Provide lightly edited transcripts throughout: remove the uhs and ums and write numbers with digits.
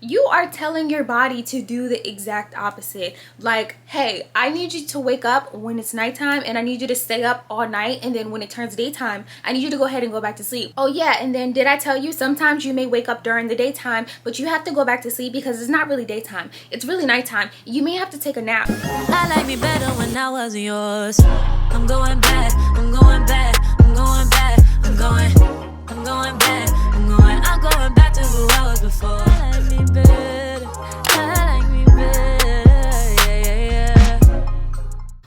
you are telling your body to do the exact opposite. Like, hey, I need you to wake up when it's nighttime, and I need you to stay up all night, and then when it turns daytime, I need you to go ahead and go back to sleep. Oh yeah, and then did I tell you sometimes you may wake up during the daytime, but you have to go back to sleep because it's not really daytime, it's really nighttime. You may have to take a nap. I like me better when I wasn't yours. I'm going back, I'm going back, I'm going back, I'm going back, I'm going back to who I was before. I like me better, I like me better, yeah.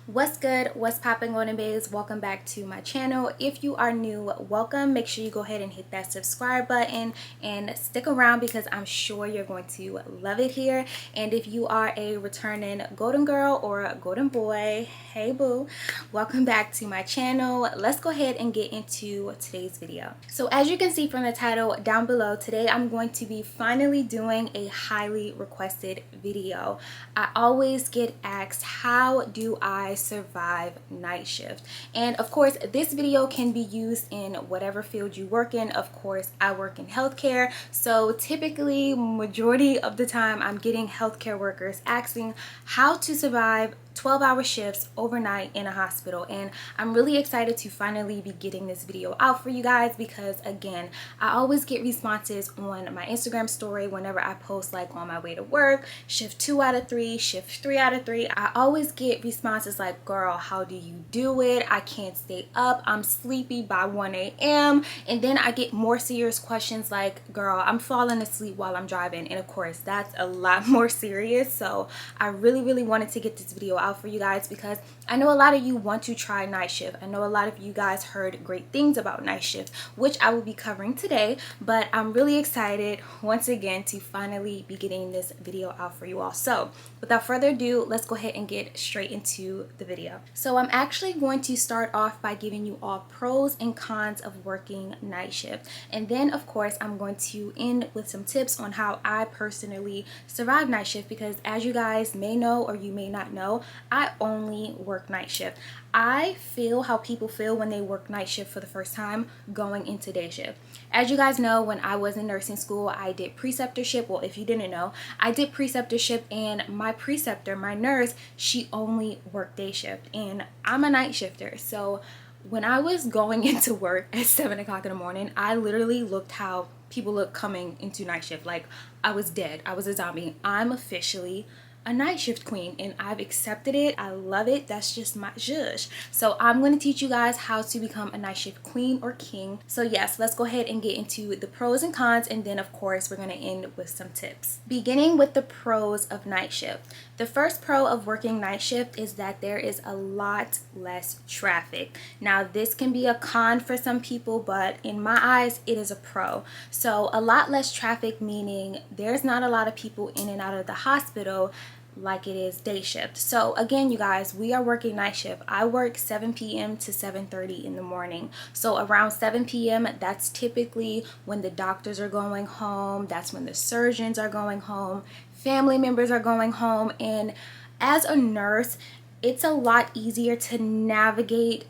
What's good, what's poppin', golden babes? Welcome back to my channel. If you are new, welcome. Make sure you go ahead and hit that subscribe button and stick around because I'm sure you're going to love it here. And if you are a returning golden girl or a golden boy, hey boo, welcome back to my channel. Let's go ahead and get into today's video. So as you can see from the title down below, today I'm going to be finally doing a highly requested video. I always get asked, how do I survive night shift? And of course, this video can be used in whatever field you work in. Of course, I work in healthcare, so typically majority of the time I'm getting healthcare workers asking how to survive 12-hour shifts overnight in a hospital. And I'm really excited to finally be getting this video out for you guys because, again, I always get responses on my Instagram story whenever I post, like, on my way to work, shift 2 out of 3, shift 3 out of 3. I always get responses like, girl, how do you do it? I can't stay up, I'm sleepy by 1 a.m. And then I get more serious questions like, girl, I'm falling asleep while I'm driving. And of course, that's a lot more serious. So I really wanted to get this video out for you guys because I know a lot of you want to try night shift. I know a lot of you guys heard great things about night shift, which I will be covering today, but I'm really excited once again to finally be getting this video out for you all. So without further ado, let's go ahead and get straight into the video. So I'm actually going to start off by giving you all pros and cons of working night shift, and then of course I'm going to end with some tips on how I personally survive night shift because, as you guys may know or you may not know, I only work night shift. I feel how people feel when they work night shift for the first time going into day shift. As you guys know, when I was in nursing school, I did preceptorship. Well, if you didn't know, I did preceptorship, and my preceptor, my nurse, she only worked day shift, and I'm a night shifter. So when I was going into work at 7 o'clock in the morning, I literally looked how people look coming into night shift. Like, I was dead. I was a zombie. I'm officially a night shift queen, and I've accepted it. I love it. That's just my zhuzh. So I'm going to teach you guys how to become a night shift queen or king. So yes, let's go ahead and get into the pros and cons, and then of course we're going to end with some tips. Beginning with the pros of night shift. The first pro of working night shift is that there is a lot less traffic. Now this can be a con for some people, but in my eyes it is a pro. So a lot less traffic meaning there's not a lot of people in and out of the hospital like it is day shift. So again, you guys, we are working night shift. I work 7 p.m. to 7:30 in the morning. So around 7 p.m., that's typically when the doctors are going home. That's when the surgeons are going home. Family members are going home. And as a nurse, it's a lot easier to navigate,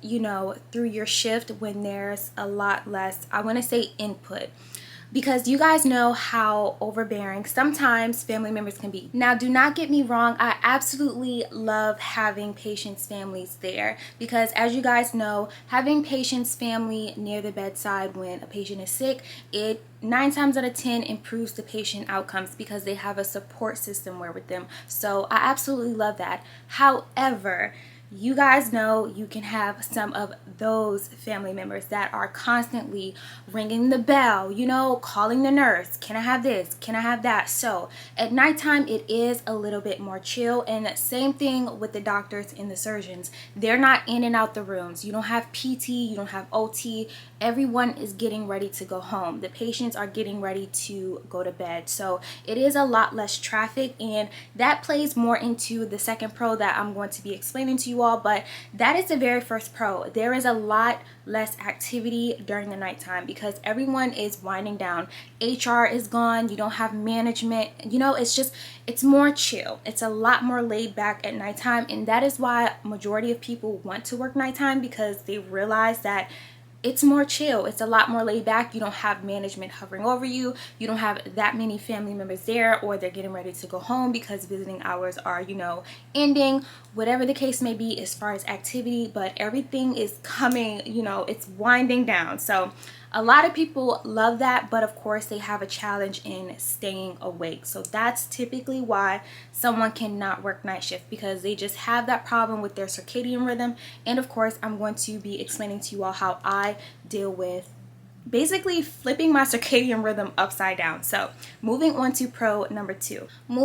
through your shift when there's a lot less, I want to say, input. Because you guys know how overbearing sometimes family members can be. Now, do not get me wrong, I absolutely love having patients' families there because, as you guys know, having patients' family near the bedside when a patient is sick, it 9 times out of 10 improves the patient outcomes because they have a support system there with them. So I absolutely love that. However, you guys know you can have some of those family members that are constantly ringing the bell, calling the nurse, can I have this, can I have that? So at nighttime it is a little bit more chill, and same thing with the doctors and the surgeons. They're not in and out the rooms. You don't have PT, you don't have OT. Everyone is getting ready to go home. The patients are getting ready to go to bed. So it is a lot less traffic, and that plays more into the second pro that I'm going to be explaining to you all, but that is the very first pro. There is a lot less activity during the nighttime because everyone is winding down. HR is gone. You don't have management. It's more chill. It's a lot more laid back at nighttime, and that is why majority of people want to work nighttime because they realize that it's more chill. It's a lot more laid back. You don't have management hovering over you. You don't have that many family members there, or they're getting ready to go home because visiting hours are, ending. Whatever the case may be as far as activity, but everything is coming, it's winding down. So a lot of people love that, but of course they have a challenge in staying awake. So that's typically why someone cannot work night shift, because they just have that problem with their circadian rhythm. And of course, I'm going to be explaining to you all how I deal with basically flipping my circadian rhythm upside down. So moving on to pro number two. And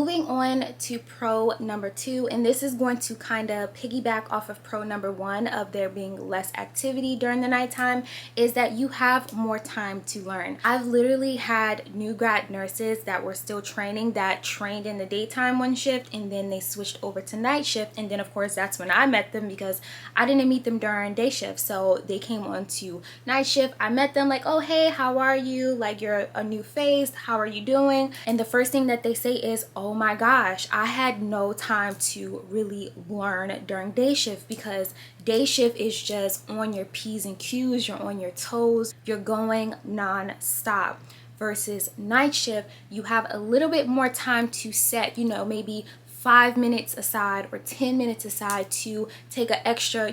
this is going to kind of piggyback off of pro number one of there being less activity during the nighttime, is that you have more time to learn. I've literally had new grad nurses that were still training that trained in the daytime one shift, and then they switched over to night shift. And then of course that's when I met them, because I didn't meet them during day shift. So they came on to night shift. I met them like, oh hey, how are you, like you're a new face, how are you doing? And the first thing that they say is, oh my gosh, I had no time to really learn during day shift, because day shift is just on your P's and Q's, you're on your toes, you're going non-stop. Versus night shift, you have a little bit more time to set, maybe 5 minutes aside or 10 minutes aside to take an extra,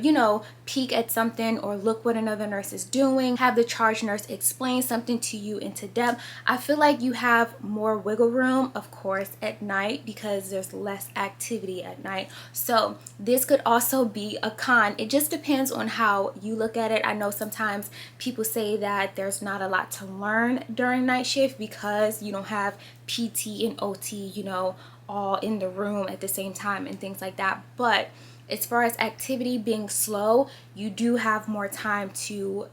peek at something or look what another nurse is doing, have the charge nurse explain something to you into depth. I feel like you have more wiggle room, of course, at night, because there's less activity at night. So this could also be a con. It just depends on how you look at it. I know sometimes people say that there's not a lot to learn during night shift because you don't have PT and OT, all in the room at the same time and things like that. But as far as activity being slow, you do have more time to,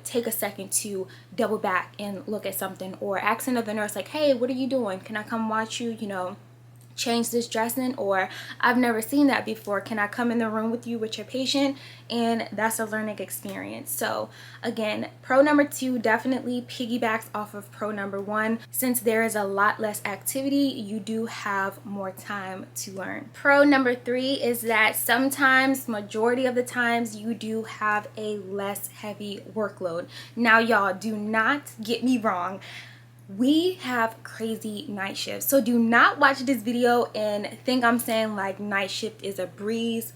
take a second to double back and look at something, or ask another nurse like, hey, what are you doing? Can I come watch you, change this dressing? Or I've never seen that before, can I come in the room with you with your patient? And that's a learning experience. So again, pro number two definitely piggybacks off of pro number one. Since there is a lot less activity, you do have more time to learn. Pro number three is that sometimes, majority of the times, you do have a less heavy workload. Now y'all, do not get me wrong, we have crazy night shifts. So do not watch this video and think I'm saying like night shift is a breeze.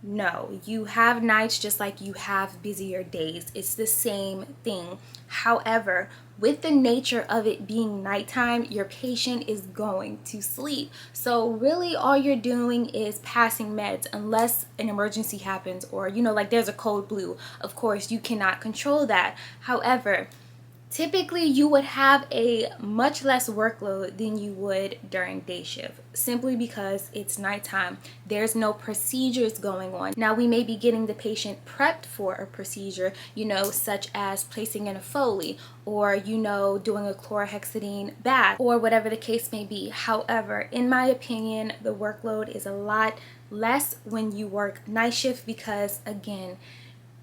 No, you have nights just like you have busier days. It's the same thing. However, with the nature of it being nighttime, your patient is going to sleep. So really all you're doing is passing meds, unless an emergency happens, or like there's a code blue. Of course, you cannot control that. However, typically you would have a much less workload than you would during day shift, simply because it's nighttime. There's no procedures going on. Now we may be getting the patient prepped for a procedure, such as placing in a Foley, or doing a chlorhexidine bath, or whatever the case may be. However, in my opinion, the workload is a lot less when you work night shift, because again,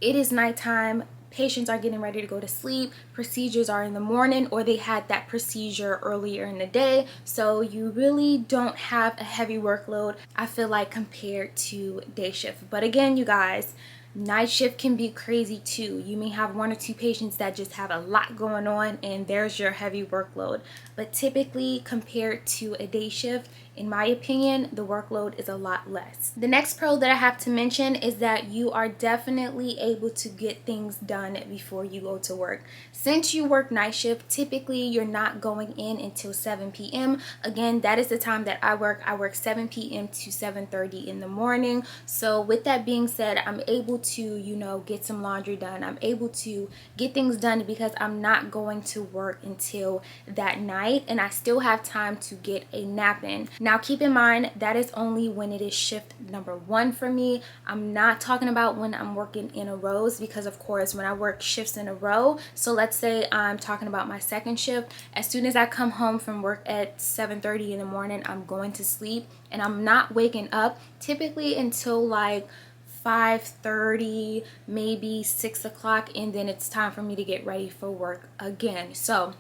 it is nighttime. Patients are getting ready to go to sleep, procedures are in the morning, or they had that procedure earlier in the day. So you really don't have a heavy workload, I feel like, compared to day shift. But again, you guys, night shift can be crazy too. You may have one or two patients that just have a lot going on, and there's your heavy workload. But typically, compared to a day shift, in my opinion, the workload is a lot less. The next pro that I have to mention is that you are definitely able to get things done before you go to work. Since you work night shift, typically you're not going in until 7 p.m. Again, that is the time that I work. I work 7 p.m. to 7:30 in the morning. So with that being said, I'm able to, get some laundry done. I'm able to get things done because I'm not going to work until that night, and I still have time to get a nap in. Now keep in mind, that is only when it is shift number one for me. I'm not talking about when I'm working in a rows, because of course when I work shifts in a row, so let's say I'm talking about my second shift, as soon as I come home from work at 7:30 in the morning, I'm going to sleep, and I'm not waking up typically until like 5:30, maybe 6 o'clock, and then it's time for me to get ready for work again. So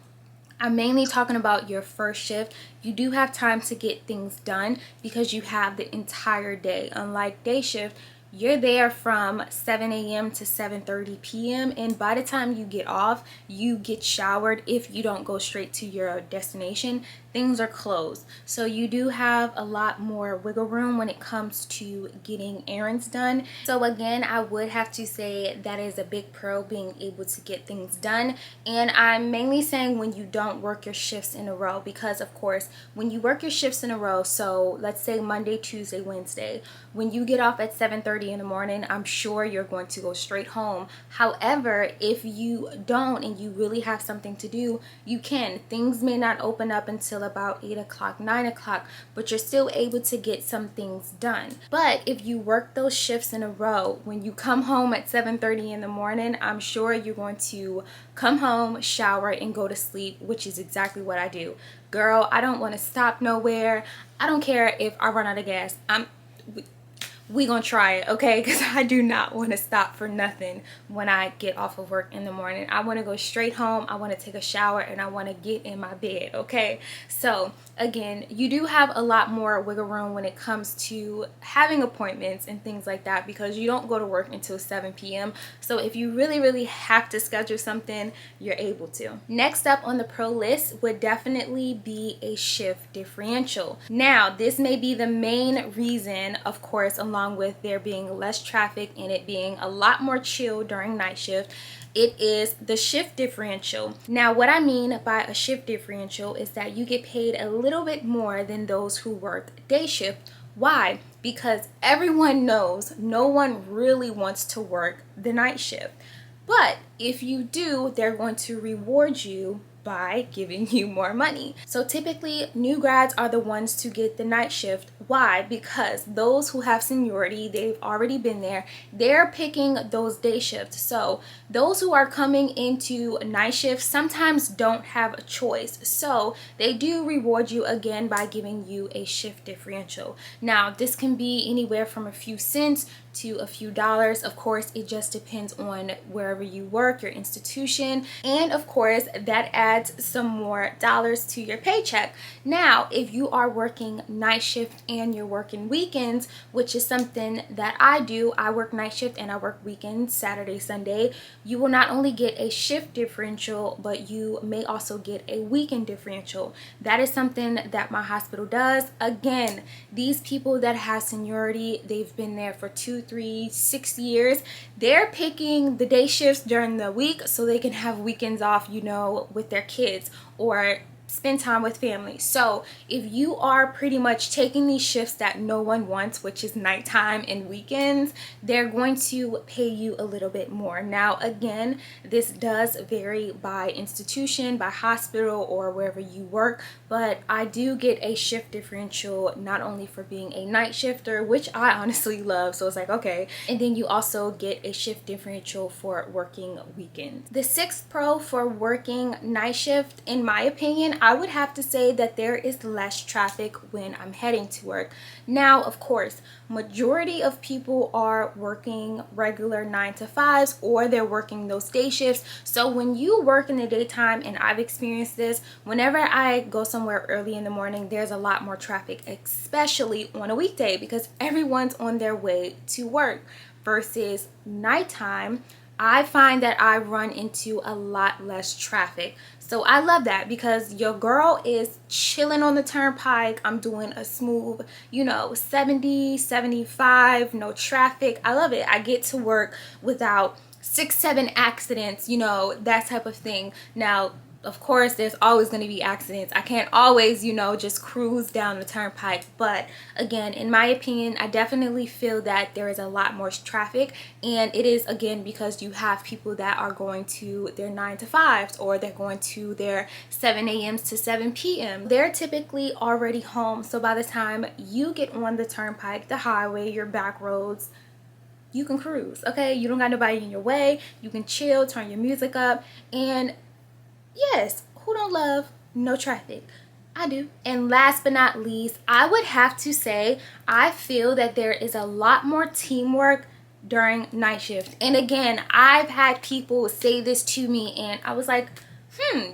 I'm mainly talking about your first shift. You do have time to get things done because you have the entire day. Unlike day shift, you're there from 7 a.m. to 7:30 p.m. and by the time you get off, you get showered. If you don't go straight to your destination, things are closed. So you do have a lot more wiggle room when it comes to getting errands done. So again, I would have to say that is a big pro, being able to get things done. And I'm mainly saying when you don't work your shifts in a row, because of course when you work your shifts in a row, so let's say Monday, Tuesday, Wednesday, when you get off at 7:30 in the morning, I'm sure you're going to go straight home. However, if you don't and you really have something to do, you can. Things may not open up until about 8 o'clock, 9 o'clock, but you're still able to get some things done. But if you work those shifts in a row, when you come home at 7:30 in the morning, I'm sure you're going to come home, shower, and go to sleep, which is exactly what I do. Girl, I don't want to stop nowhere. I don't care if I run out of gas. We gonna try it, okay? Because I do not want to stop for nothing when I get off of work in the morning. I want to go straight home, I want to take a shower, and I want to get in my bed, okay? So again, you do have a lot more wiggle room when it comes to having appointments and things like that, because you don't go to work until 7 p.m. So if you really have to schedule something, you're able to. Next up on the pro list would definitely be a shift differential. Now, this may be the main reason, of course, along with there being less traffic and it being a lot more chill during night shift. It is the shift differential. Now, what I mean by a shift differential is that you get paid a little bit more than those who work day shift. Why? Because everyone knows no one really wants to work the night shift. But if you do, they're going to reward you by giving you more money. So typically new grads are the ones to get the night shift. Why? Because those who have seniority, they've already been there, they're picking those day shifts. So those who are coming into night shifts sometimes don't have a choice. So they do reward you again by giving you a shift differential. Now, this can be anywhere from a few cents to a few dollars. Of course, it just depends on wherever you work, your institution, and of course that adds some more dollars to your paycheck. Now, if you are working night shift and you're working weekends, which is something that I do, I work night shift and I work weekends, Saturday, Sunday, you will not only get a shift differential, but you may also get a weekend differential. That is something that my hospital does. Again, these people that have seniority, they've been there for 2, 3, 6 years, they're picking the day shifts during the week so they can have weekends off, you know, with their kids or spend time with family. So if you are pretty much taking these shifts that no one wants, which is nighttime and weekends, they're going to pay you a little bit more. Now, again, this does vary by institution, by hospital, or wherever you work, but I do get a shift differential not only for being a night shifter, which I honestly love, so it's like, okay, and then you also get a shift differential for working weekends. The sixth pro for working night shift, in my opinion, I would have to say that there is less traffic when I'm heading to work. Now, of course, majority of people are working regular 9 to 5s or they're working those day shifts. So when you work in the daytime, and I've experienced this, whenever I go somewhere early in the morning, there's a lot more traffic, especially on a weekday, because everyone's on their way to work. Versus nighttime, I find that I run into a lot less traffic. So I love that, because your girl is chilling on the turnpike. I'm doing a smooth, 70, 75, no traffic. I love it. I get to work without 6, 7 accidents, that type of thing. Now, of course, there's always going to be accidents. I can't always, just cruise down the turnpike. But again, in my opinion, I definitely feel that there is a lot more traffic. And it is, again, because you have people that are going to their 9 to 5s or they're going to their 7 a.m. to 7 p.m. They're typically already home. So by the time you get on the turnpike, the highway, your back roads, you can cruise, okay? You don't got nobody in your way. You can chill, turn your music up, and yes, who don't love no traffic? I do. And last but not least, I would have to say I feel that there is a lot more teamwork during night shift. And again, I've had people say this to me and I was like,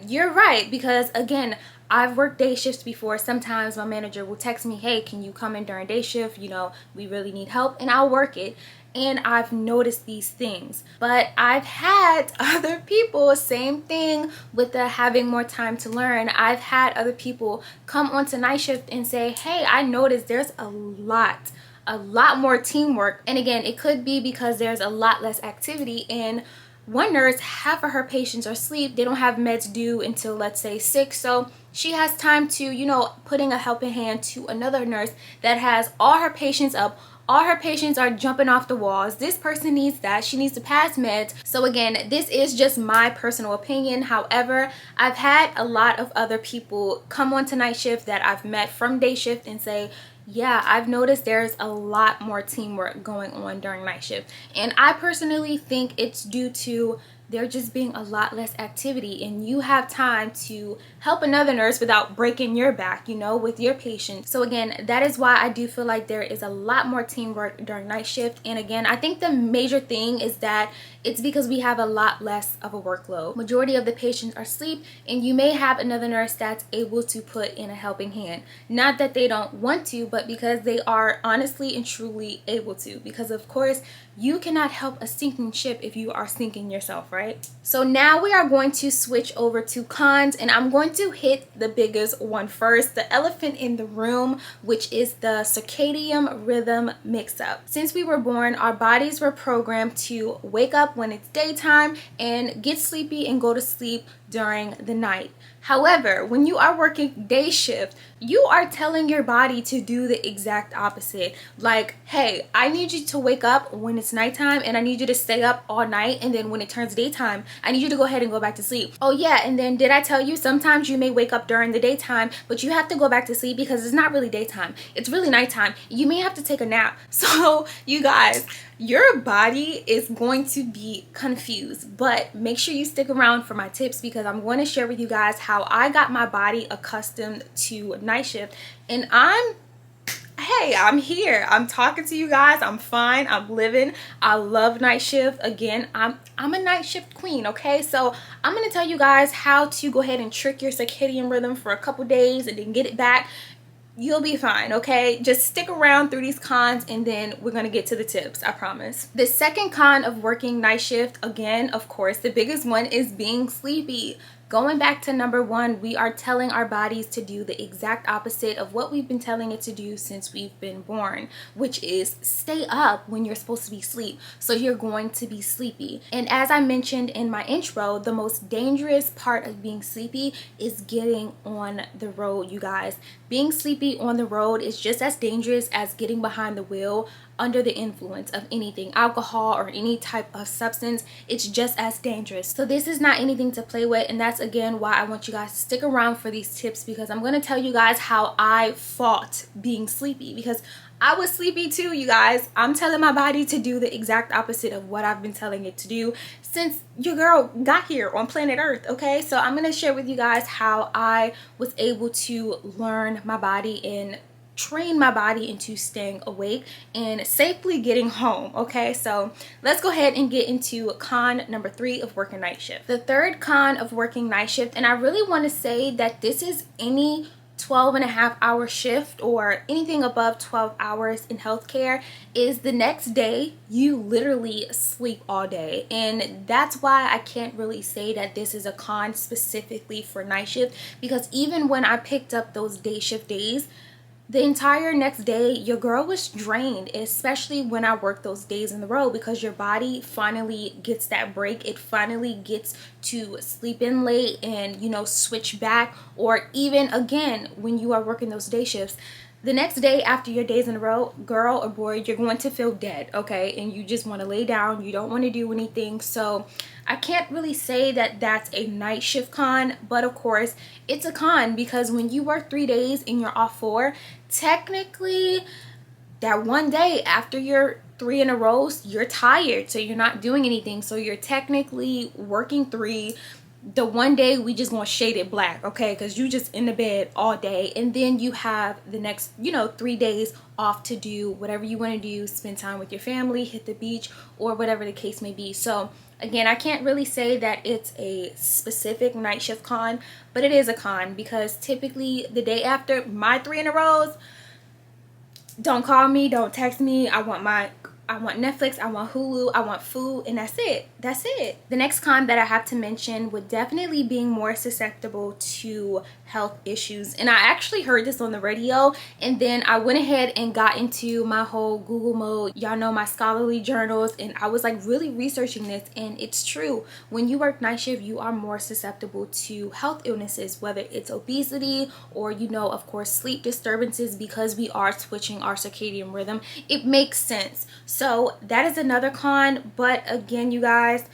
you're right, because again, I've worked day shifts before. Sometimes my manager will text me, hey, can you come in during day shift? We really need help, and I'll work it. and I've noticed these things. But I've had other people, same thing with the having more time to learn. I've had other people come onto night shift and say, hey, I noticed there's a lot more teamwork. And again, it could be because there's a lot less activity. And one nurse, half of her patients are asleep. They don't have meds due until, let's say, 6. So she has time to, you know, putting a helping hand to another nurse that has all her patients up. All her patients are jumping off the walls. This person needs that. She needs to pass meds. So again, this is just my personal opinion. However, I've had a lot of other people come on to night shift that I've met from day shift and say, yeah, I've noticed there's a lot more teamwork going on during night shift. And I personally think it's due to there just being a lot less activity, and you have time to help another nurse without breaking your back, you know, with your patient. So again, that is why I do feel like there is a lot more teamwork during night shift. And again, I think the major thing is that it's because we have a lot less of a workload. Majority of the patients are asleep, and you may have another nurse that's able to put in a helping hand. Not that they don't want to, but because they are honestly and truly able to. Because of course, you cannot help a sinking ship if you are sinking yourself, right? So now we are going to switch over to cons, and I'm going to hit the biggest one first, the elephant in the room, which is the circadian rhythm mix-up. Since we were born, our bodies were programmed to wake up when it's daytime and get sleepy and go to sleep during the night. However, when you are working day shift, you are telling your body to do the exact opposite. Like, hey, I need you to wake up when it's nighttime, and I need you to stay up all night, and then when it turns daytime, I need you to go ahead and go back to sleep. Oh yeah, and then did I tell you sometimes you may wake up during the daytime, but you have to go back to sleep because it's not really daytime. It's really nighttime. You may have to take a nap. So you guys, your body is going to be confused, but make sure you stick around for my tips because I'm going to share with you guys how I got my body accustomed to night shift. And I'm here. I'm talking to you guys. I'm fine. I'm living. I love night shift. Again, I'm a night shift queen, okay? So I'm going to tell you guys how to go ahead and trick your circadian rhythm for a couple days and then get it back. You'll be fine, okay? Just stick around through these cons, and then we're gonna get to the tips, I promise. The second con of working night shift, again, of course, the biggest one is being sleepy. Going back to number one, we are telling our bodies to do the exact opposite of what we've been telling it to do since we've been born, which is stay up when you're supposed to be asleep. So you're going to be sleepy. And as I mentioned in my intro, the most dangerous part of being sleepy is getting on the road, you guys. Being sleepy on the road is just as dangerous as getting behind the wheel under the influence of anything, alcohol or any type of substance. It's just as dangerous. So this is not anything to play with, and that's again why I want you guys to stick around for these tips, because I'm going to tell you guys how I fought being sleepy, because I was sleepy too, you guys. I'm telling my body to do the exact opposite of what I've been telling it to do since your girl got here on planet Earth, okay? So I'm going to share with you guys how I was able to learn my body and train my body into staying awake and safely getting home, okay? So let's go ahead and get into con number 3 of working night shift. The third con of working night shift, and I really want to say that this is any 12.5-hour shift or anything above 12 hours in healthcare, is the next day you literally sleep all day. And that's why I can't really say that this is a con specifically for night shift, because even when I picked up those day shift days, the entire next day your girl was drained, especially when I worked those days in the row, because your body finally gets that break. It finally gets to sleep in late and, you know, switch back. Or even again, when you are working those day shifts, the next day after your days in a row, girl or boy, you're going to feel dead, okay? And you just want to lay down. You don't want to do anything. So I can't really say that that's a night shift con, but of course it's a con, because when you work 3 days and you're off 4, technically that one day after your 3 in a row, you're tired, so you're not doing anything. So you're technically working 3. The one day we just gonna shade it black, okay? Because you just in the bed all day, and then you have the next, 3 days off to do whatever you want to do, spend time with your family, hit the beach, or whatever the case may be. So again, I can't really say that it's a specific night shift con, but it is a con, because typically the day after my 3 in a rows, don't call me, don't text me. I want my I want Netflix, I want Hulu, I want food, and that's it. That's it. The next con that I have to mention would definitely being more susceptible to health issues. And I actually heard this on the radio, and then I went ahead and got into my whole Google mode. Y'all know my scholarly journals, and I was like really researching this, and it's true. When you work night shift, you are more susceptible to health illnesses, whether it's obesity or, you know, of course, sleep disturbances, because we are switching our circadian rhythm. It makes sense. So that is another con. But again, you guys,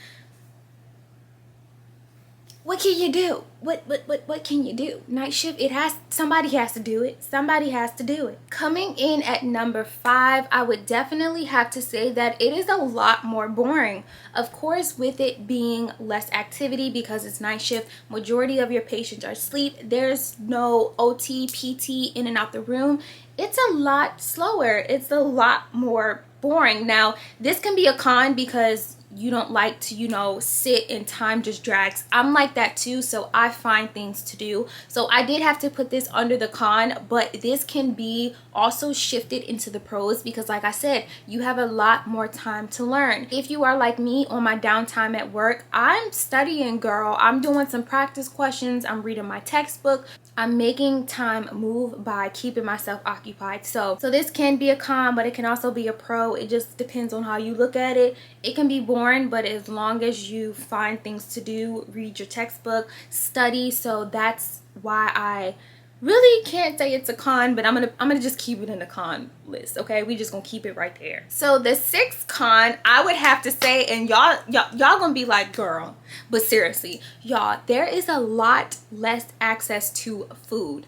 what can you do? What can you do? Night shift, somebody has to do it. Somebody has to do it. Coming in at number 5, I would definitely have to say that it is a lot more boring. Of course, with it being less activity because it's night shift, majority of your patients are asleep. There's no OT, PT in and out the room. It's a lot slower. It's a lot more boring. Now, this can be a con because you don't like to, you know, sit and time just drags. I'm like that too, so I find things to do. So I did have to put this under the con, but this can be also shifted into the pros because, like I said, you have a lot more time to learn. If you are like me on my downtime at work, I'm studying, girl. I'm doing some practice questions. I'm reading my textbook. I'm making time move by keeping myself occupied. So this can be a con, but it can also be a pro. It just depends on how you look at it. It can be boring, but as long as you find things to do, read your textbook, study. So that's why I really can't say it's a con, but I'm gonna just keep it in the con list. Okay, we just gonna keep it right there. So the 6th con, I would have to say, and y'all gonna be like, girl, but seriously, y'all, there is a lot less access to food.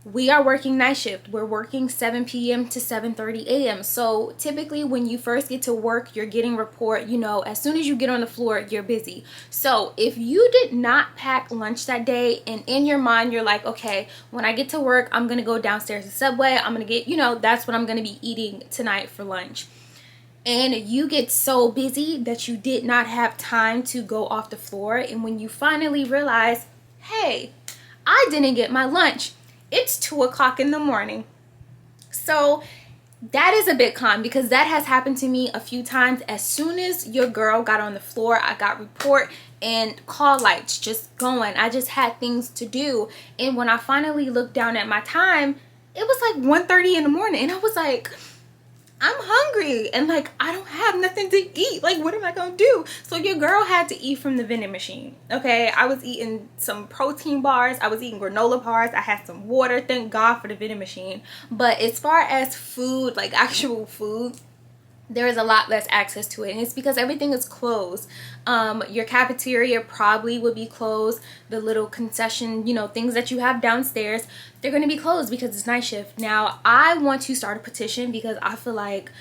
We are working night shift. We're working 7 p.m. to 7:30 a.m. So typically when you first get to work, you're getting report, you know, as soon as you get on the floor, you're busy. So if you did not pack lunch that day, and in your mind, you're like, okay, when I get to work, I'm going to go downstairs to Subway. I'm going to get, you know, that's what I'm going to be eating tonight for lunch. And you get so busy that you did not have time to go off the floor. And when you finally realize, hey, I didn't get my lunch, it's 2 o'clock in the morning. So that is a big con because that has happened to me a few times. As soon as your girl got on the floor, I got report and call lights just going. I just had things to do. And when I finally looked down at my time, it was like 1:30 in the morning. And I was like, I'm hungry and like I don't have nothing to eat. Like, what am I gonna do? So your girl had to eat from the vending machine. Okay, I was eating some protein bars, I was eating granola bars, I had some water. Thank God for the vending machine. But as far as food, like actual food, there is a lot less access to it, and it's because everything is closed. Your cafeteria probably would be closed. The little concession, you know, things that you have downstairs, they're going to be closed because it's night shift. Now, I want to start a petition because I feel like,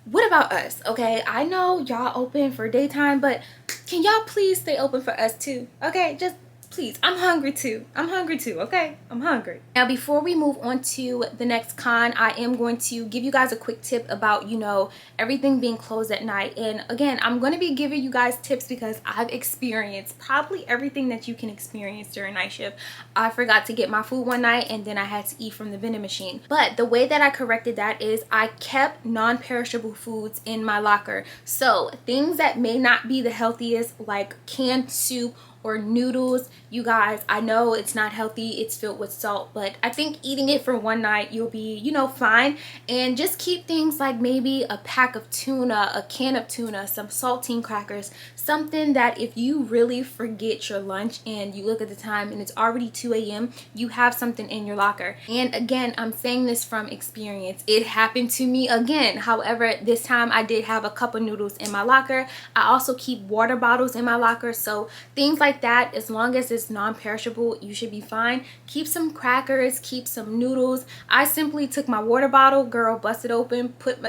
what about us? Okay, I know y'all open for daytime, but can y'all please stay open for us too? Okay, just please. I'm hungry too. Okay, I'm hungry. Now, before we move on to the next con, I am going to give you guys a quick tip about, you know, everything being closed at night. And again, I'm going to be giving you guys tips because I've experienced probably everything that you can experience during night shift. I forgot to get my food one night and then I had to eat from the vending machine. But the way that I corrected that is I kept non-perishable foods in my locker. So things that may not be the healthiest, like canned soup or noodles, you guys, I know it's not healthy, it's filled with salt, but I think eating it for one night, you'll be, you know, fine. And just keep things like maybe a pack of tuna, a can of tuna, some saltine crackers, something that if you really forget your lunch and you look at the time and it's already 2 a.m., you have something in your locker. And again, I'm saying this from experience. It happened to me again. However, this time I did have a cup of noodles in my locker. I also keep water bottles in my locker. So things like that, as long as it's non-perishable, you should be fine. Keep some crackers, keep some noodles. I simply took my water bottle, girl, busted open, put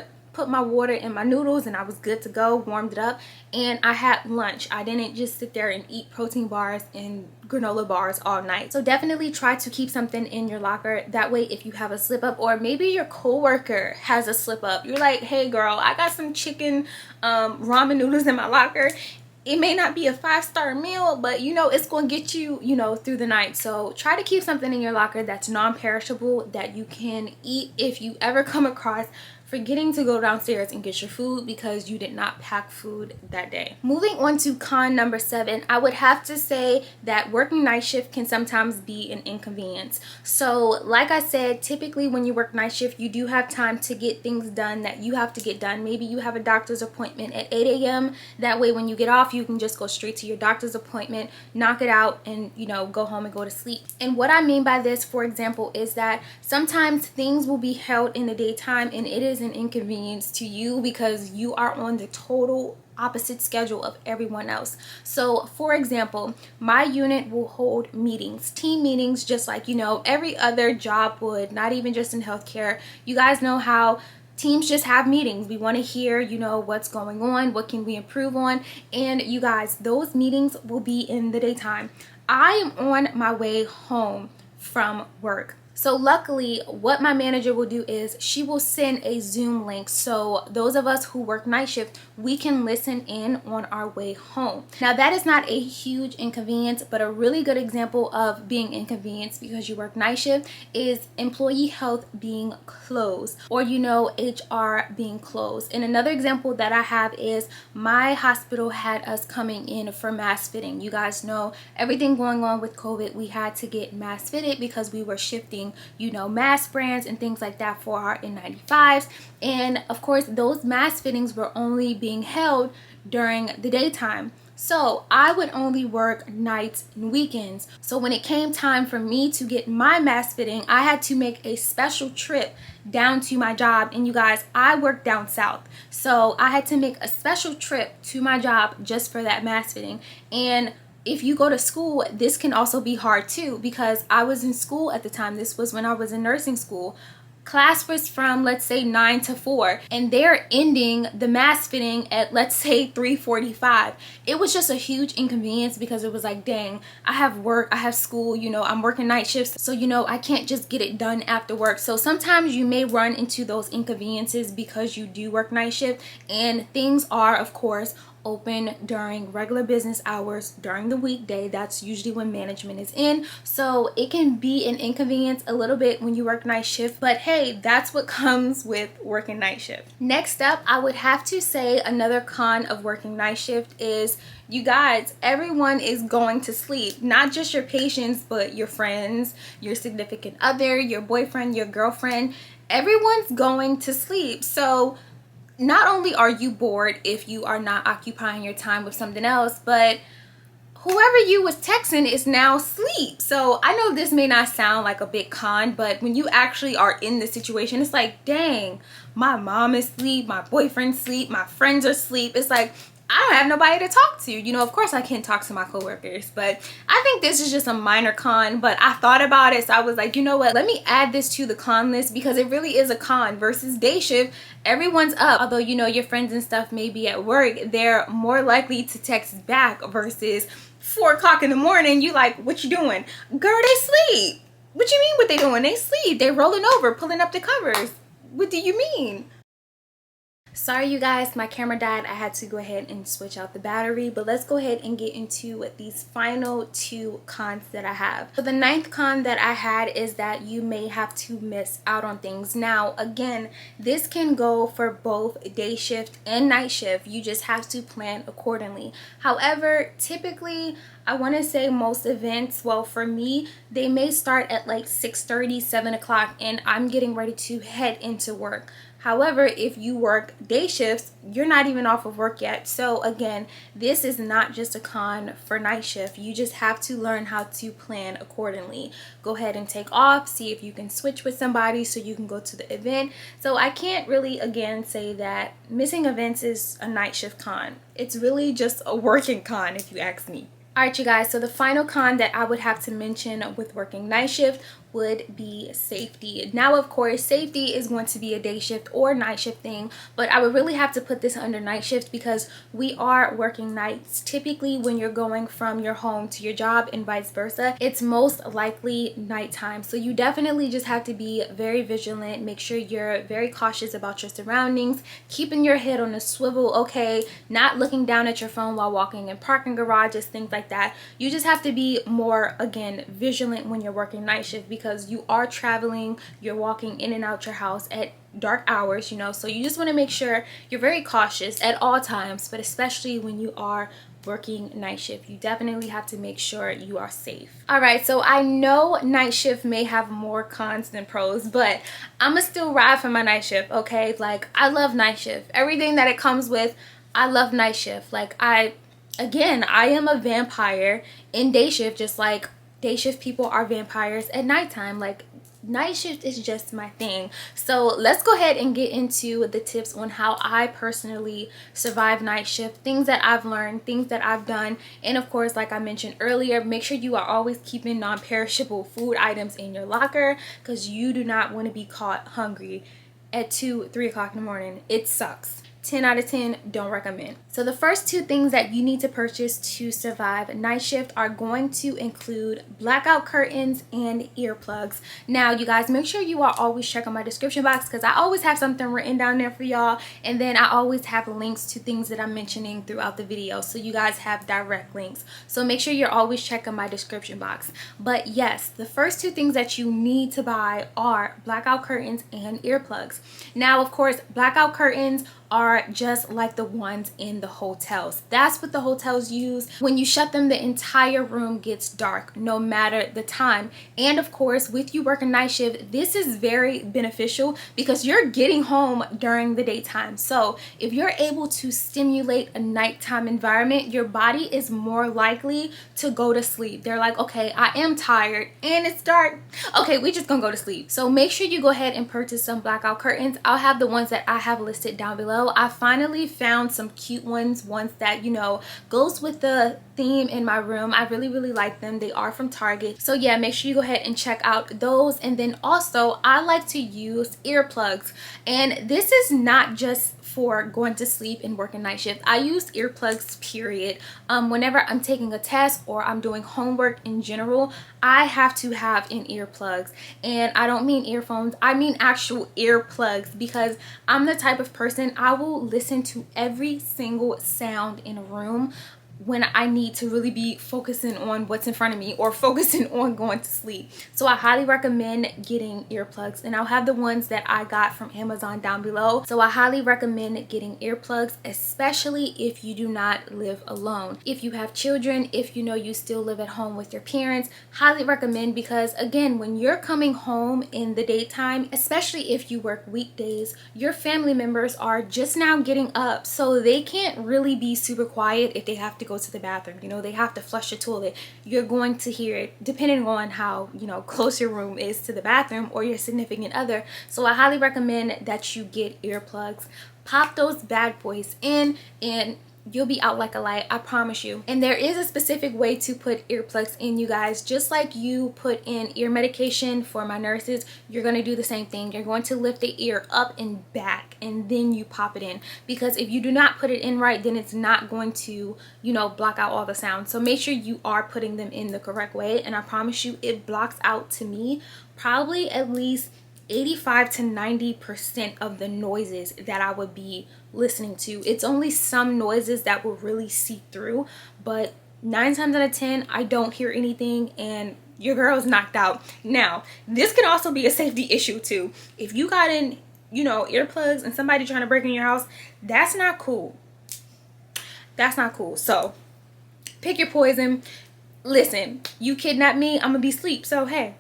my water in my noodles, and I was good to go. Warmed it up, and I had lunch. I didn't just sit there and eat protein bars and granola bars all night. So definitely try to keep something in your locker. That way, if you have a slip up, or maybe your coworker has a slip up, you're like, hey girl, I got some chicken ramen noodles in my locker. It may not be a 5-star meal, but you know, it's going to get you, you know, through the night. So try to keep something in your locker that's non-perishable that you can eat if you ever come across forgetting to go downstairs and get your food because you did not pack food that day. Moving on to con number 7, I would have to say that working night shift can sometimes be an inconvenience. So like I said, typically when you work night shift, you do have time to get things done that you have to get done. Maybe you have a doctor's appointment at 8 a.m. That way when you get off, you can just go straight to your doctor's appointment, knock it out, and go home and go to sleep. And what I mean by this, for example, is that sometimes things will be held in the daytime and it is an inconvenience to you because you are on the total opposite schedule of everyone else. So for example, my unit will hold meetings, team meetings, just like every other job would, not even just in healthcare. You guys know how teams just have meetings. We want to hear what's going on, what can we improve on, and you guys, those meetings will be in the daytime. I am on my way home from work. So luckily, what my manager will do is she will send a Zoom link. So those of us who work night shift, we can listen in on our way home. Now that is not a huge inconvenience, but a really good example of being inconvenienced because you work night shift is employee health being closed, or HR being closed. And another example that I have is my hospital had us coming in for mask fitting. You guys know everything going on with COVID, we had to get mask fitted because we were shifting mask brands and things like that for our N95s. And of course, those mask fittings were only being held during the daytime. So I would only work nights and weekends. So when it came time for me to get my mask fitting, I had to make a special trip down to my job. And you guys, I work down south. So I had to make a special trip to my job just for that mask fitting. And if you go to school, this can also be hard too, because I was in school at the time. This was when I was in nursing school. Class was from, let's say, 9 to 4, and they're ending the mask fitting at, let's say, 3:45. It was just a huge inconvenience because it was like, dang, I have work, I have school, I'm working night shifts, so I can't just get it done after work. So sometimes you may run into those inconveniences because you do work night shift, and things are, of course, open during regular business hours during the weekday. That's usually when management is in, so it can be an inconvenience a little bit when you work night shift, but hey, that's what comes with working night shift. Next up, I would have to say another con of working night shift is, you guys, everyone is going to sleep. Not just your patients, but your friends, your significant other, your boyfriend, your girlfriend. Everyone's going to sleep. So not only are you bored if you are not occupying your time with something else, but whoever you was texting is now asleep. So I know this may not sound like a big con, but when you actually are in the situation, it's like, dang, my mom is asleep, my boyfriend's asleep, my friends are asleep. It's like, I don't have nobody to talk to. Of course I can't talk to my coworkers, but I think this is just a minor con, but I thought about it, so I was like, you know what, let me add this to the con list because it really is a con. Versus day shift, everyone's up. Although, your friends and stuff may be at work, they're more likely to text back versus 4 o'clock in the morning, you like, what you doing? Girl, they sleep. What you mean what they doing? They sleep. They rolling over, pulling up the covers. What do you mean? Sorry you guys, my camera died. I had to go ahead and switch out the battery, but let's go ahead and get into these final 2 cons that I have. So the 9th con that I had is that you may have to miss out on things. Now again, this can go for both day shift and night shift. You just have to plan accordingly. However, typically I want to say most events, well, for me, they may start at like 6:30, 7 o'clock, and I'm getting ready to head into work. However, if you work day shifts, you're not even off of work yet. So again, this is not just a con for night shift. You just have to learn how to plan accordingly. Go ahead and take off, see if you can switch with somebody so you can go to the event. So I can't really, again, say that missing events is a night shift con. It's really just a working con if you ask me. Alright you guys, so the final con that I would have to mention with working night shift would be safety. Now, of course, safety is going to be a day shift or night shift thing, but I would really have to put this under night shift because we are working nights. Typically, when you're going from your home to your job and vice versa, it's most likely nighttime. So you definitely just have to be very vigilant, make sure you're very cautious about your surroundings, keeping your head on a swivel, okay, not looking down at your phone while walking in parking garages, things like that. You just have to be more, again, vigilant when you're working night shift because because you are traveling, you're walking in and out your house at dark hours, you know, so you just want to make sure you're very cautious at all times, but especially when you are working night shift, you definitely have to make sure you are safe. All right, so I know night shift may have more cons than pros, but I'ma still ride for my night shift, okay? Like, I love night shift, everything that it comes with. I love night shift. Like, again, I am a vampire in day shift, just like day shift people are vampires at nighttime. Like, night shift is just my thing. So let's go ahead and get into the tips on how I personally survive night shift, things that I've learned, things that I've done, and of course, like I mentioned earlier, make sure you are always keeping non-perishable food items in your locker, because you do not want to be caught hungry at 2-3 o'clock in the morning. It sucks. 10 out of 10, don't recommend. So the first two things that you need to purchase to survive night shift are going to include blackout curtains and earplugs. Now, you guys, make sure you are always checking my description box, because I always have something written down there for y'all, and then I always have links to things that I'm mentioning throughout the video, so you guys have direct links. So make sure you're always checking my description box. But yes, the first two things that you need to buy are blackout curtains and earplugs. Now, of course, blackout curtains are just like the ones in the hotels. That's what the hotels use. When you shut them, the entire room gets dark no matter the time. And of course, with you working night shift, this is very beneficial because you're getting home during the daytime. So if you're able to stimulate a nighttime environment, your body is more likely to go to sleep. They're like, okay, I am tired and it's dark. Okay, we just gonna go to sleep. So make sure you go ahead and purchase some blackout curtains. I'll have the ones that I have listed down below. I finally found some cute ones that, you know, goes with the theme in my room. I really like them. They are from Target. So yeah, make sure you go ahead and check out those. And then also, I like to use earplugs. And this is not just for going to sleep and working night shift. I use earplugs, period. Whenever I'm taking a test or I'm doing homework in general, I have to have in earplugs. And I don't mean earphones, I mean actual earplugs, because I'm the type of person, I will listen to every single sound in a room when I need to really be focusing on what's in front of me or focusing on going to sleep. So I highly recommend getting earplugs, and I'll have the ones that I got from Amazon down below. So I highly recommend getting earplugs, especially if you do not live alone. If you have children, if you know you still live at home with your parents, highly recommend, because again, when you're coming home in the daytime, especially if you work weekdays, your family members are just now getting up, so they can't really be super quiet if they have to go to the bathroom. You know, they have to flush the toilet. You're going to hear it depending on how, you know, close your room is to the bathroom or your significant other. So I highly recommend that you get earplugs. Pop those bad boys in and you'll be out like a light, I promise you. And there is a specific way to put earplugs in, you guys. Just like you put in ear medication for my nurses, you're going to do the same thing. You're going to lift the ear up and back, and then you pop it in, because if you do not put it in right, then it's not going to, you know, block out all the sound. So make sure you are putting them in the correct way, and I promise you it blocks out, to me, probably at least 85 to 90% of the noises that I would be listening to. It's only some noises that will really seep through, but 9 times out of 10 I don't hear anything and your girl's knocked out. Now, this can also be a safety issue too. If you got in, you know, earplugs and somebody trying to break in your house, that's not cool. That's not cool. So pick your poison. Listen, you kidnap me, I'm gonna be asleep, so hey.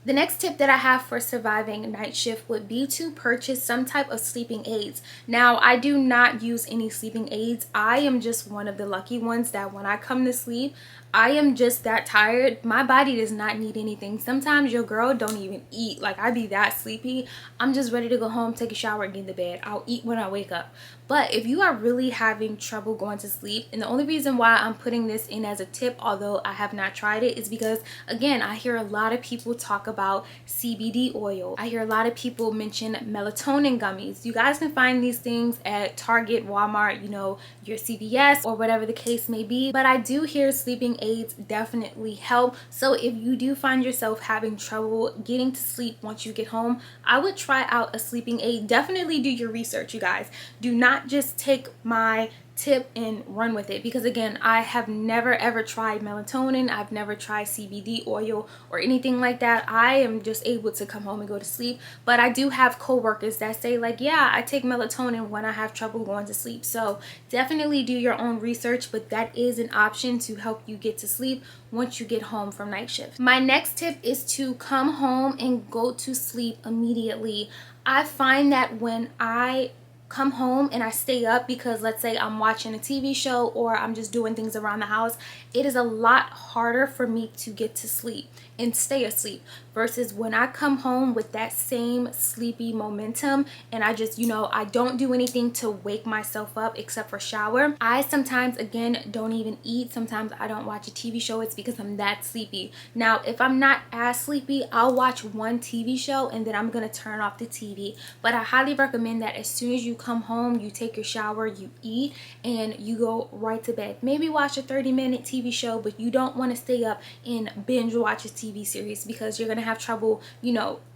The next tip that I have for surviving night shift would be to purchase some type of sleeping aids. Now, I do not use any sleeping aids. I am just one of the lucky ones that when I come to sleep, I am just that tired. My body does not need anything. Sometimes your girl don't even eat. Like, I be that sleepy. I'm just ready to go home, take a shower, and get into bed. I'll eat when I wake up. But if you are really having trouble going to sleep, and the only reason why I'm putting this in as a tip, although I have not tried it, is because, again, I hear a lot of people talk about CBD oil. I hear a lot of people mention melatonin gummies. You guys can find these things at Target, Walmart, you know, your CVS, or whatever the case may be. But I do hear sleeping aids definitely help. So if you do find yourself having trouble getting to sleep once you get home, I would try out a sleeping aid. Definitely do your research, you guys. Do not just take my tip and run with it, because again, I have never ever tried melatonin. I've never tried CBD oil or anything like that. I am just able to come home and go to sleep. But I do have coworkers that say like, yeah, I take melatonin when I have trouble going to sleep. So definitely do your own research, but that is an option to help you get to sleep once you get home from night shift. My next tip is to come home and go to sleep immediately. I find that when I come home and I stay up, because let's say I'm watching a TV show or I'm just doing things around the house, it is a lot harder for me to get to sleep and stay asleep versus when I come home with that same sleepy momentum and I just, I don't do anything to wake myself up except for shower. I sometimes, again, don't even eat. Sometimes I don't watch a TV show. It's because I'm that sleepy. Now, if I'm not as sleepy, I'll watch one TV show and then I'm gonna turn off the TV. But I highly recommend that as soon as you come home, you take your shower, you eat, and you go right to bed. Maybe watch a 30-minute TV show, but you don't want to stay up and binge watch a TV series because you're gonna have trouble,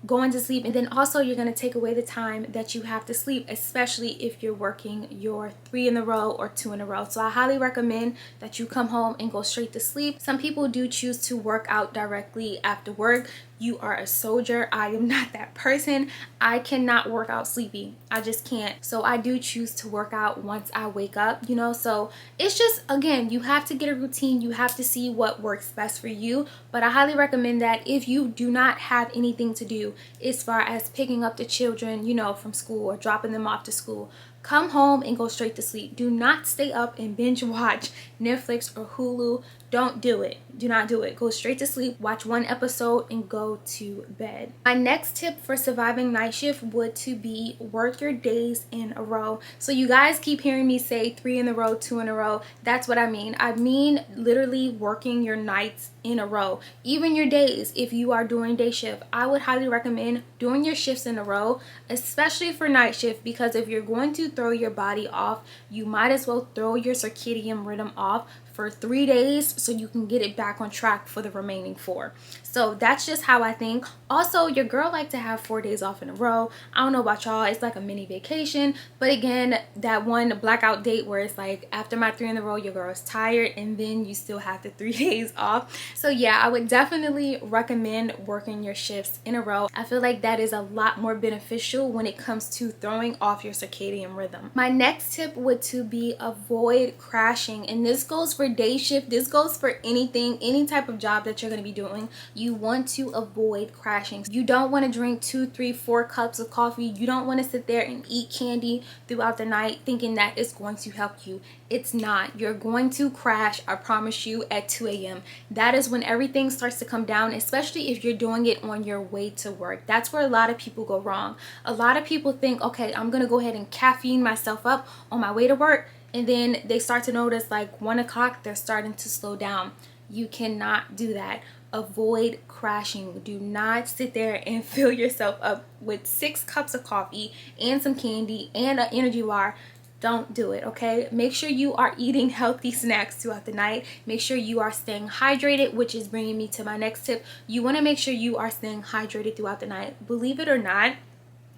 going to sleep. And then also you're gonna take away the time that you have to sleep, especially if you're working your 3 in a row or 2 in a row. So I highly recommend that you come home and go straight to sleep. Some people do choose to work out directly after work. You are a soldier. I am not that person. I cannot work out sleepy. I just can't. So I do choose to work out once I wake up, so it's just, again, you have to get a routine. You have to see what works best for you. But I highly recommend that if you do not have anything to do as far as picking up the children, from school or dropping them off to school, come home and go straight to sleep. Do not stay up and binge watch Netflix or Hulu. Don't do it. Do not do it. Go straight to sleep, watch one episode, and go to bed. My next tip for surviving night shift would to be work your days in a row. So you guys keep hearing me say 3 in a row, 2 in a row. That's what I mean. I mean literally working your nights in a row. Even your days, if you are doing day shift, I would highly recommend doing your shifts in a row, especially for night shift, because if you're going to throw your body off, you might as well throw your circadian rhythm off for 3 days so you can get it back on track for the remaining 4. So that's just how I think. Also, your girl like to have 4 days off in a row. I don't know about y'all, it's like a mini vacation. But again, that one blackout date where it's like after my 3 in a row, your girl is tired and then you still have the 3 days off. So yeah, I would definitely recommend working your shifts in a row. I feel like that is a lot more beneficial when it comes to throwing off your circadian rhythm. My next tip would to be avoid crashing, and this goes for day shift. This goes for anything, any type of job that you're going to be doing. You want to avoid crashing. You don't want to drink 2, 3, 4 cups of coffee. You don't want to sit there and eat candy throughout the night thinking that it's going to help you. It's not. You're going to crash, I promise you, at 2 a.m. That is when everything starts to come down, especially if you're doing it on your way to work. That's where a lot of people go wrong. A lot of people think, okay, I'm going to go ahead and caffeine myself up on my way to work. And then they start to notice like 1 o'clock, they're starting to slow down. You cannot do that. Avoid crashing. Do not sit there and fill yourself up with 6 cups of coffee and some candy and an energy bar. Don't do it, okay? Make sure you are eating healthy snacks throughout the night. Make sure you are staying hydrated, which is bringing me to my next tip. You want to make sure you are staying hydrated throughout the night. Believe it or not,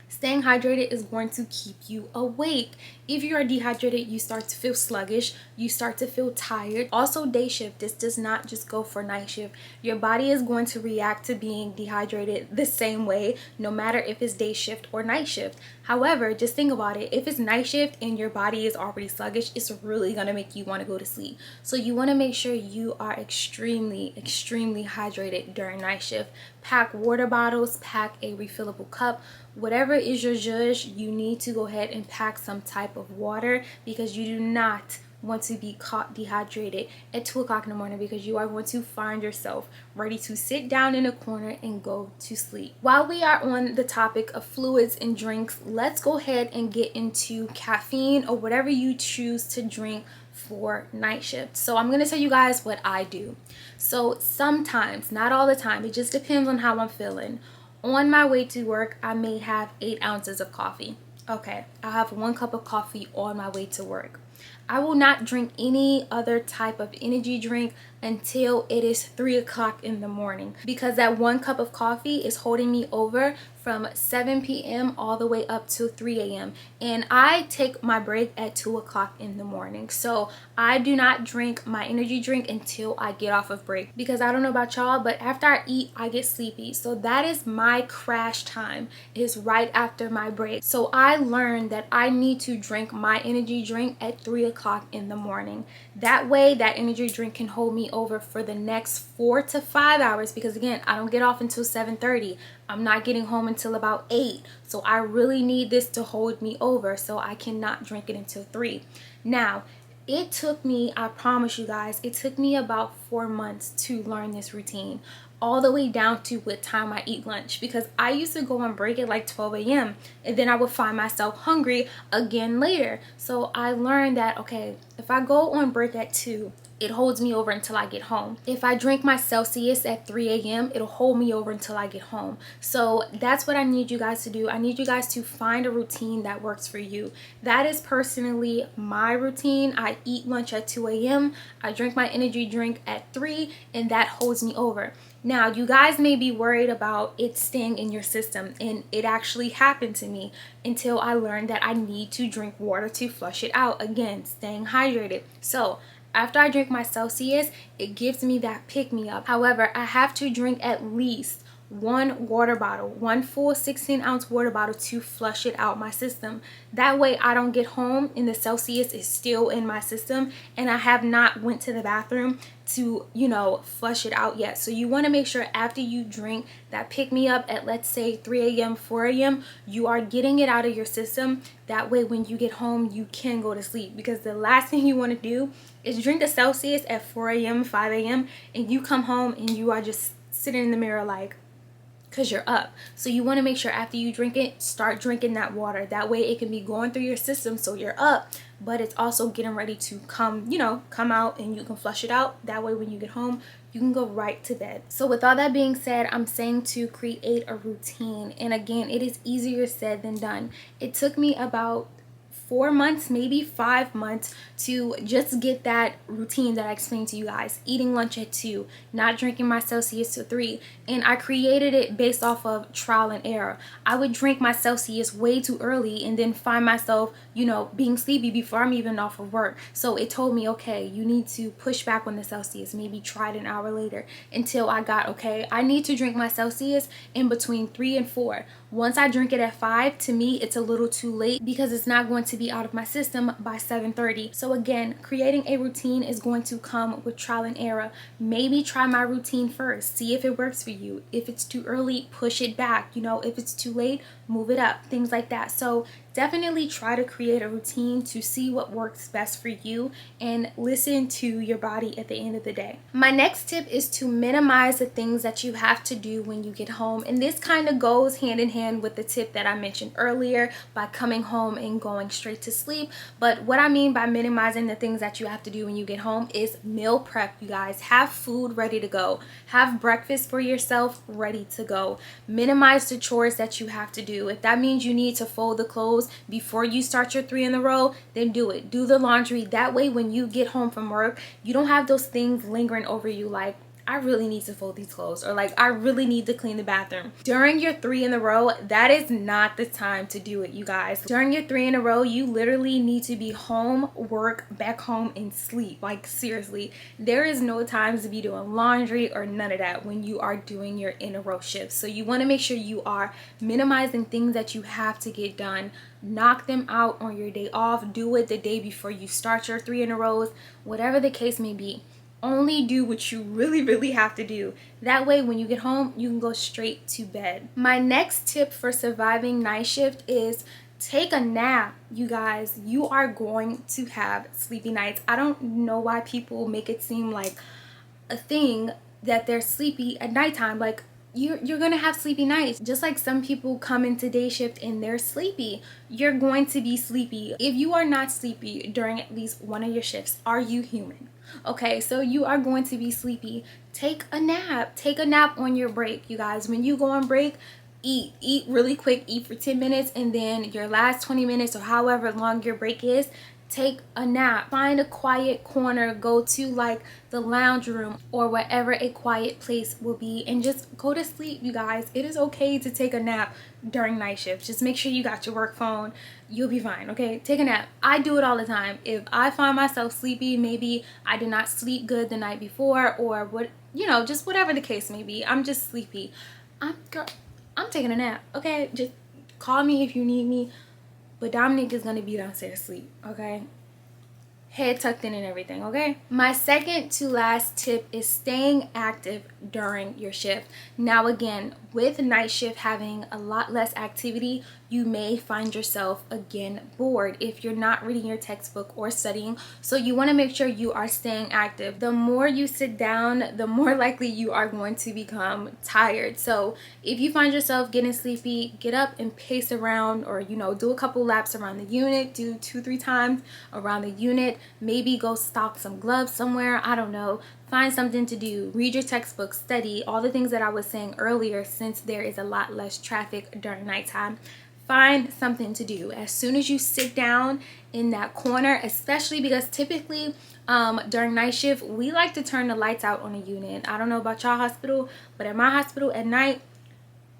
staying hydrated is going to keep you awake. If you are dehydrated, you start to feel sluggish. You start to feel tired. Also, day shift. This does not just go for night shift. Your body is going to react to being dehydrated the same way, no matter if it's day shift or night shift. However, just think about it. If it's night shift and your body is already sluggish, it's really going to make you want to go to sleep. So you want to make sure you are extremely, extremely hydrated during night shift. Pack water bottles, pack a refillable cup. Whatever is your judge, you need to go ahead and pack some type of water, because you do not want to be caught dehydrated at 2 o'clock in the morning, because you are going to find yourself ready to sit down in a corner and go to sleep. While we are on the topic of fluids and drinks, let's go ahead and get into caffeine or whatever you choose to drink for night shift. So I'm going to tell you guys what I do. So sometimes, not all the time, it just depends on how I'm feeling. On my way to work, I may have 8 ounces of coffee. Okay, I'll have 1 cup of coffee on my way to work. I will not drink any other type of energy drink until it is 3 o'clock in the morning, because that 1 cup of coffee is holding me over from 7 p.m. all the way up to 3 a.m. And I take my break at 2 o'clock in the morning. So I do not drink my energy drink until I get off of break, because I don't know about y'all, but after I eat, I get sleepy. So that is my crash time, is right after my break. So I learned that I need to drink my energy drink at 3 o'clock in the morning. That way that energy drink can hold me over for the next 4 to 5 hours, because again, I don't get off until 7:30. I'm not getting home until about 8. So I really need this to hold me over, so I cannot drink it until 3. Now, it took me, I promise you guys, it took me about 4 months to learn this routine, all the way down to what time I eat lunch, because I used to go on break at like 12 a.m. and then I would find myself hungry again later. So I learned that, okay, if I go on break at 2, it holds me over until I get home. If I drink my Celsius at 3 a.m., it'll hold me over until I get home. So that's what I need you guys to do. I need you guys to find a routine that works for you. That is personally my routine. I eat lunch at 2 a.m., I drink my energy drink at 3, and that holds me over. Now, you guys may be worried about it staying in your system, and it actually happened to me until I learned that I need to drink water to flush it out. Again, staying hydrated. So after I drink my Celsius, it gives me that pick-me-up. However, I have to drink at least one water bottle, one full 16-ounce water bottle, to flush it out my system. That way I don't get home and the Celsius is still in my system and I have not went to the bathroom to, flush it out yet. So you want to make sure after you drink that pick-me-up at, let's say, 3 a.m., 4 a.m., you are getting it out of your system. That way when you get home, you can go to sleep, because the last thing you want to do is drink a Celsius at 4 a.m., 5 a.m., and you come home and you are just sitting in the mirror like, because you're up. So you want to make sure after you drink it, start drinking that water. That way it can be going through your system so you're up, but it's also getting ready to come out, and you can flush it out. That way when you get home, you can go right to bed. So with all that being said, I'm saying to create a routine. And again, it is easier said than done. It took me about 4 months, maybe 5 months, to just get that routine that I explained to you guys. Eating lunch at 2, not drinking my Celsius till 3. And I created it based off of trial and error. I would drink my Celsius way too early and then find myself, being sleepy before I'm even off of work. So it told me, okay, you need to push back on the Celsius, maybe try it an hour later, until I got, okay, I need to drink my Celsius in between 3 and 4. Once I drink it at 5, to me, it's a little too late, because it's not going to be out of my system by 7:30. So again, creating a routine is going to come with trial and error. Maybe try my routine first, see if it works for you. If it's too early, push it back. If it's too late, move it up, things like that. So definitely try to create a routine to see what works best for you, and listen to your body at the end of the day. My next tip is to minimize the things that you have to do when you get home. And this kind of goes hand in hand with the tip that I mentioned earlier by coming home and going straight to sleep. But what I mean by minimizing the things that you have to do when you get home is meal prep, you guys. Have food ready to go. Have breakfast for yourself ready to go. Minimize the chores that you have to do. If that means you need to fold the clothes before you start your 3 in a row, then do it. Do the laundry. That way when you get home from work, you don't have those things lingering over you like, I really need to fold these clothes, or like, I really need to clean the bathroom. During your 3 in a row, that is not the time to do it, you guys. During your 3 in a row, you literally need to be home, work, back home, and sleep. Like, seriously, there is no time to be doing laundry or none of that when you are doing your in a row shifts. So you want to make sure you are minimizing things that you have to get done. Knock them out on your day off. Do it the day before you start your 3 in a rows, whatever the case may be. Only do what you really have to do. That way when you get home, you can go straight to bed. My next tip for surviving night shift is take a nap. You guys, you are going to have sleepy nights. I don't know why people make it seem like a thing that they're sleepy at nighttime. Like, you're gonna have sleepy nights. Just like some people come into day shift and they're sleepy, you're going to be sleepy. If you are not sleepy during at least one of your shifts, are you human? Okay, so you are going to be sleepy. Take a nap. Take a nap on your break, you guys. When you go on break, eat really quick. Eat for 10 minutes, and then your last 20 minutes or however long your break is, take a nap, find a quiet corner, go to like the lounge room or wherever a quiet place will be, and just go to sleep. You guys, it is okay to take a nap during night shift. Just make sure you got your work phone. You'll be fine. Okay, take a nap. I do it all the time. If I find myself sleepy, maybe I did not sleep good the night before, or what, you know, just whatever the case may be, I'm just sleepy, I'm taking a nap. Okay, just call me if you need me, but Dominique is gonna be downstairs asleep. Okay, head tucked in and everything. Okay, my second to last tip is staying active during your shift. Now again, with night shift having a lot less activity, you may find yourself again bored if you're not reading your textbook or studying. So you want to make sure you are staying active. The more you sit down, the more likely you are going to become tired. So if you find yourself getting sleepy, get up and pace around, or you know, do a couple laps around the unit, do 2-3 times around the unit, maybe go stock some gloves somewhere, I don't know. Find something to do, read your textbook, study, all the things that I was saying earlier, since there is a lot less traffic during nighttime. Find something to do as soon as you sit down in that corner, especially because typically during night shift, we like to turn the lights out on a unit. I don't know about y'all hospital, but at my hospital at night,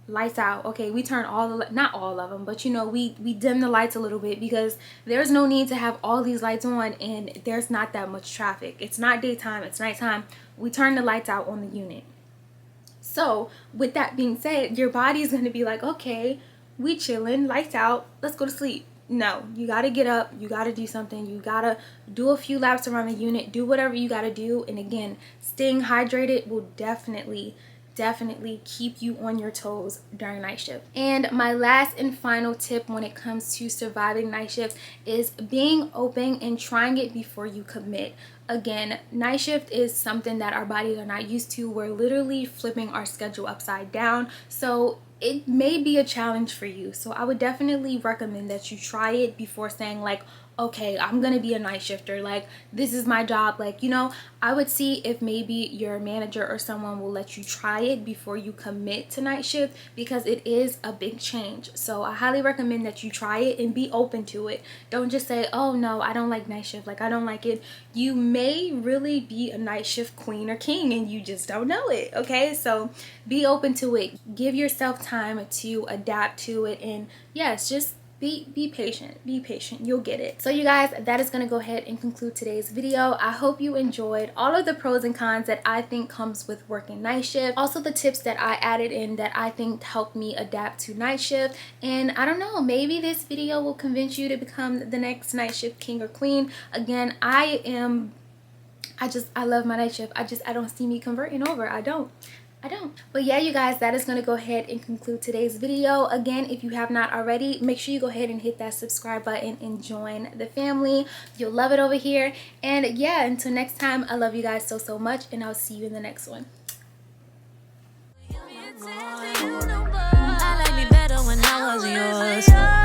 lights out. Okay, we turn all the, not all of them, but you know, we dim the lights a little bit because there's no need to have all these lights on and there's not that much traffic. It's not daytime, it's nighttime. We turn the lights out on the unit. So with that being said, your body is going to be like, okay, we chilling, lights out, let's go to sleep. No, you got to get up, you got to do something, you got to do a few laps around the unit, do whatever you got to do. And again, staying hydrated will definitely keep you on your toes during night shift. And my last and final tip when it comes to surviving night shift is being open and trying it before you commit. Again, night shift is something that our bodies are not used to. We're literally flipping our schedule upside down. So it may be a challenge for you. So I would definitely recommend that you try it before saying like, okay, I'm gonna be a night shifter, like this is my job. Like, you know, I would see if maybe your manager or someone will let you try it before you commit to night shift, because it is a big change. So I highly recommend that you try it and be open to it. Don't just say, oh no, I don't like night shift, like I don't like it. You may really be a night shift queen or king and you just don't know it. Okay, so be open to it, give yourself time to adapt to it, and yes, just be patient, you'll get it. So you guys, that is going to go ahead and conclude today's video. I hope you enjoyed all of the pros and cons that I think comes with working night shift, also the tips that I added in that I think helped me adapt to night shift. And I don't know, maybe this video will convince you to become the next night shift king or queen. Again, I love my night shift. I don't see me converting over. I don't. But yeah, you guys, that is going to go ahead and conclude today's video. Again, if you have not already, make sure you go ahead and hit that subscribe button and join the family. You'll love it over here. And yeah, until next time, I love you guys so much, and I'll see you in the next one. I like me better when I was yours.